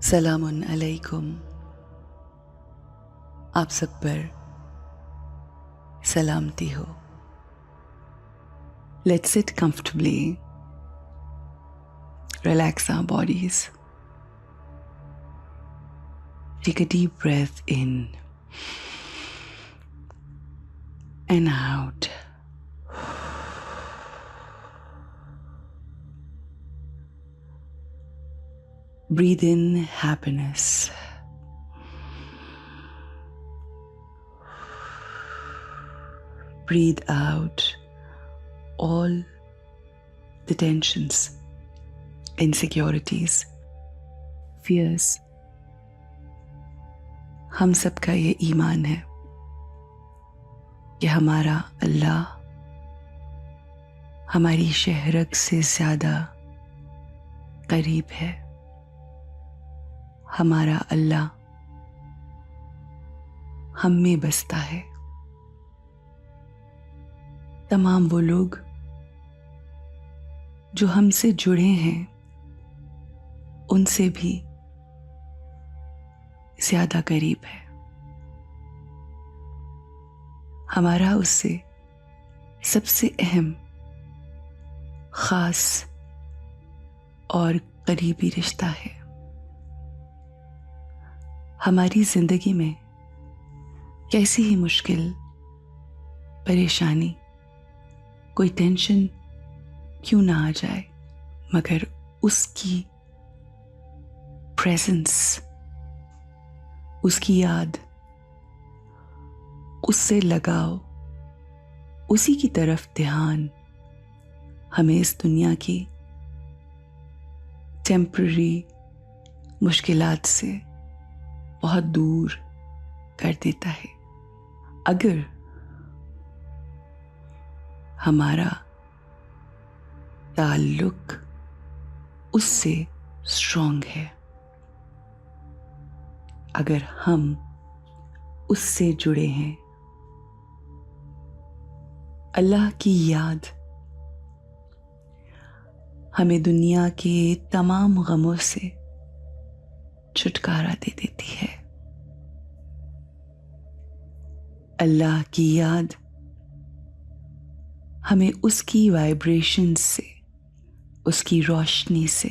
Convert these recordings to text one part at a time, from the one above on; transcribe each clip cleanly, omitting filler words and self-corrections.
सलामुन अलैकुम। आप सब पर सलामती हो। Let's sit comfortably, relax our bodies. Take a deep breath in and out. Breathe in happiness. Breathe out all the tensions, insecurities, fears. हम सबका ये ईमान है कि हमारा अल्लाह हमारी शहरत से ज़्यादा करीब है। हमारा अल्लाह हम में बसता है। तमाम वो लोग जो हमसे जुड़े हैं उनसे भी ज़्यादा करीब है। हमारा उससे सबसे अहम, ख़ास और करीबी रिश्ता है। हमारी ज़िंदगी में कैसी ही मुश्किल, परेशानी, कोई टेंशन क्यों ना आ जाए, मगर उसकी प्रेजेंस, उसकी याद, उससे लगाव, उसी की तरफ ध्यान हमें इस दुनिया की टेम्पररी मुश्किलात से बहुत दूर कर देता है। अगर हमारा ताल्लुक उससे स्ट्रॉन्ग है, अगर हम उससे जुड़े हैं, अल्लाह की याद हमें दुनिया के तमाम गमों से छुटकारा दे देती है। अल्लाह की याद हमें उसकी वाइब्रेशन से, उसकी रोशनी से,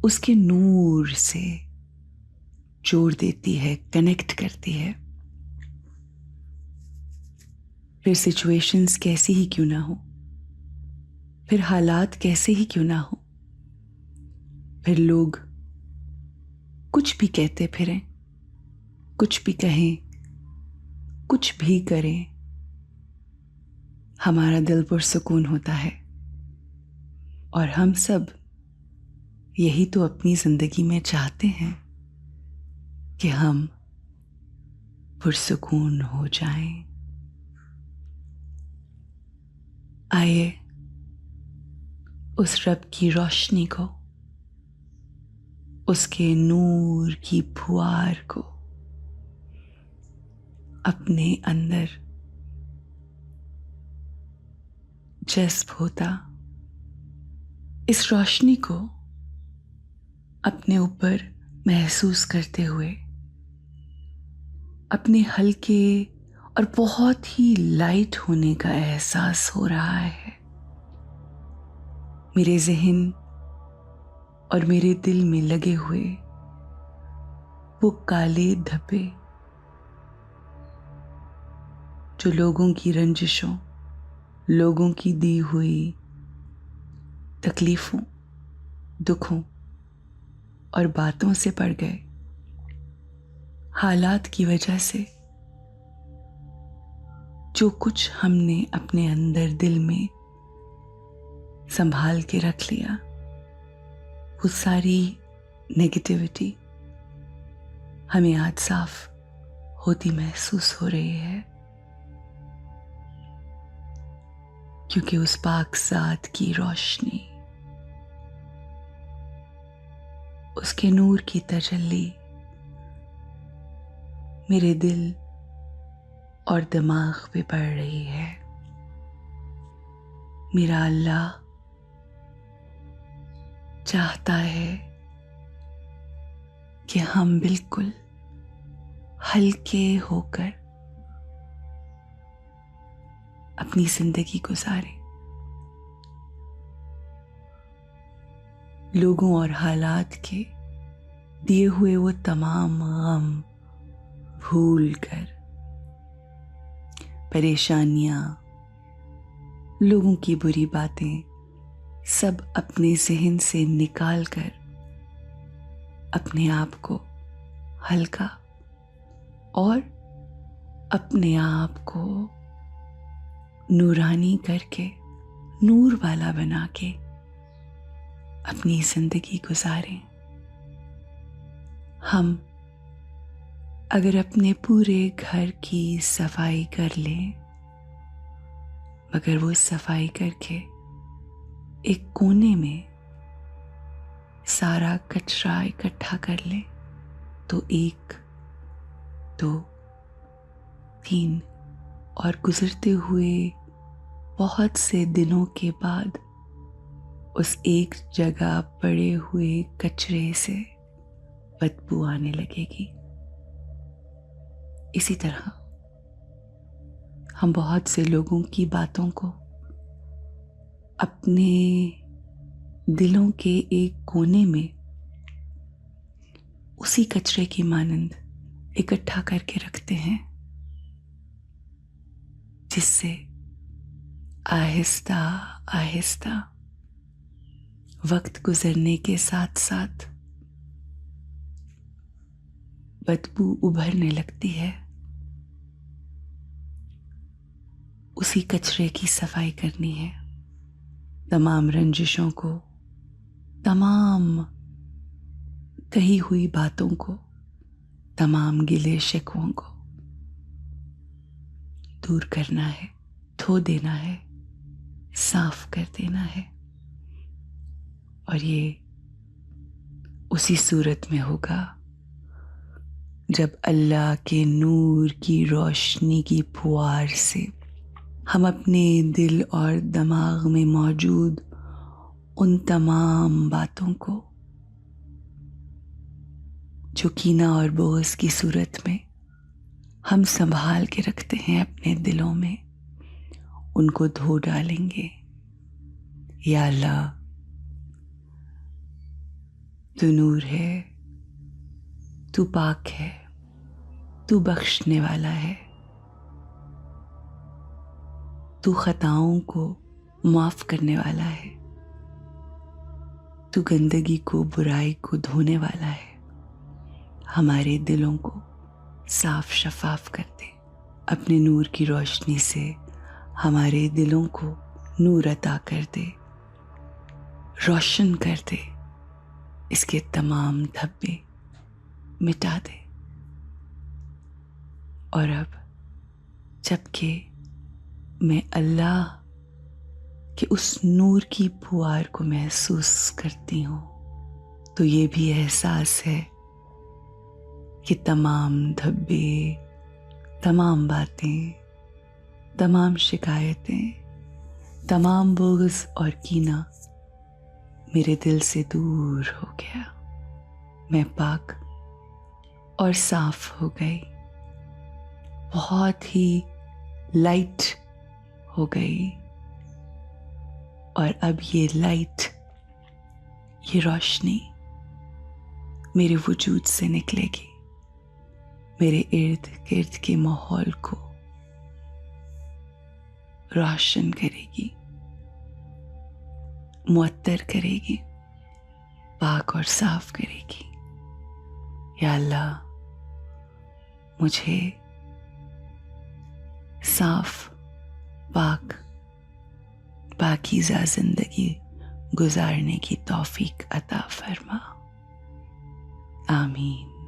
उसके नूर से जोड़ देती है, कनेक्ट करती है। फिर सिचुएशंस कैसी ही क्यों ना हो, फिर हालात कैसे ही क्यों ना हो, फिर लोग कुछ भी कहते फिरें, कुछ भी कहें, कुछ भी करें, हमारा दिल पुरसुकून होता है। और हम सब यही तो अपनी जिंदगी में चाहते हैं कि हम पुरसुकून हो जाएं। आइए उस रब की रोशनी को, उसके नूर की फुहार को अपने अंदर जज्ब होता, इस रोशनी को अपने ऊपर महसूस करते हुए अपने हल्के और बहुत ही लाइट होने का एहसास हो रहा है। मेरे ज़हन और मेरे दिल में लगे हुए वो काले धब्बे जो लोगों की रंजिशों, लोगों की दी हुई तकलीफों, दुखों और बातों से पड़ गए, हालात की वजह से जो कुछ हमने अपने अंदर दिल में संभाल के रख लिया, वो सारी नेगेटिविटी हमें आज साफ होती महसूस हो रही है, क्योंकि उस पाक ज़ात की रोशनी, उसके नूर की तजल्ली मेरे दिल और दिमाग पे पड़ रही है। मेरा अल्लाह चाहता है कि हम बिल्कुल हल्के होकर अपनी जिंदगी गुजारें, लोगों और हालात के दिए हुए वो तमाम गम भूल कर, परेशानियां, लोगों की बुरी बातें सब अपने जहन से निकाल कर अपने आप को हल्का और अपने आप को नूरानी करके, नूर वाला बना के अपनी जिंदगी गुजारें। हम अगर अपने पूरे घर की सफाई कर लें, मगर वो सफाई करके एक कोने में सारा कचरा इकट्ठा कर लें, तो 1, 2, 3 और गुजरते हुए बहुत से दिनों के बाद उस एक जगह पड़े हुए कचरे से बदबू आने लगेगी। इसी तरह हम बहुत से लोगों की बातों को अपने दिलों के एक कोने में उसी कचरे की मानंद इकट्ठा करके रखते हैं, जिससे आहिस्ता आहिस्ता वक्त गुजरने के साथ साथ बदबू उभरने लगती है। उसी कचरे की सफाई करनी है, तमाम रंजिशों को, तमाम कही हुई बातों को, तमाम गिले शिकवों को दूर करना है, धो देना है, साफ कर देना है। और ये उसी सूरत में होगा जब अल्लाह के नूर की रोशनी की फुहार से हम अपने दिल और दिमाग में मौजूद उन तमाम बातों को जो कीना और बोझ की सूरत में हम संभाल के रखते हैं अपने दिलों में, उनको धो डालेंगे। या अल्लाह, तू नूर है, तू पाक है, तू बख्शने वाला है, तू खताओं को माफ करने वाला है, तू गंदगी को, बुराई को धोने वाला है। हमारे दिलों को साफ शफाफ कर दे, अपने नूर की रोशनी से हमारे दिलों को नूर अता कर दे, रोशन कर दे, इसके तमाम धब्बे मिटा दे। और अब जबकि मैं अल्लाह के उस नूर की फुहार को महसूस करती हूँ, तो ये भी एहसास है कि तमाम धब्बे, तमाम बातें, तमाम शिकायतें, तमाम बोझ और कीना मेरे दिल से दूर हो गया। मैं पाक और साफ हो गई, बहुत ही लाइट हो गई। और अब ये लाइट, ये रोशनी मेरे वजूद से निकलेगी, मेरे इर्द गिर्द के माहौल को रोशन करेगी, मुअत्तर करेगी, पाक और साफ करेगी। या अल्लाह, मुझे साफ, पाक, पाकीज़ा जिंदगी गुजारने की तौफीक अता फरमा। आमीन।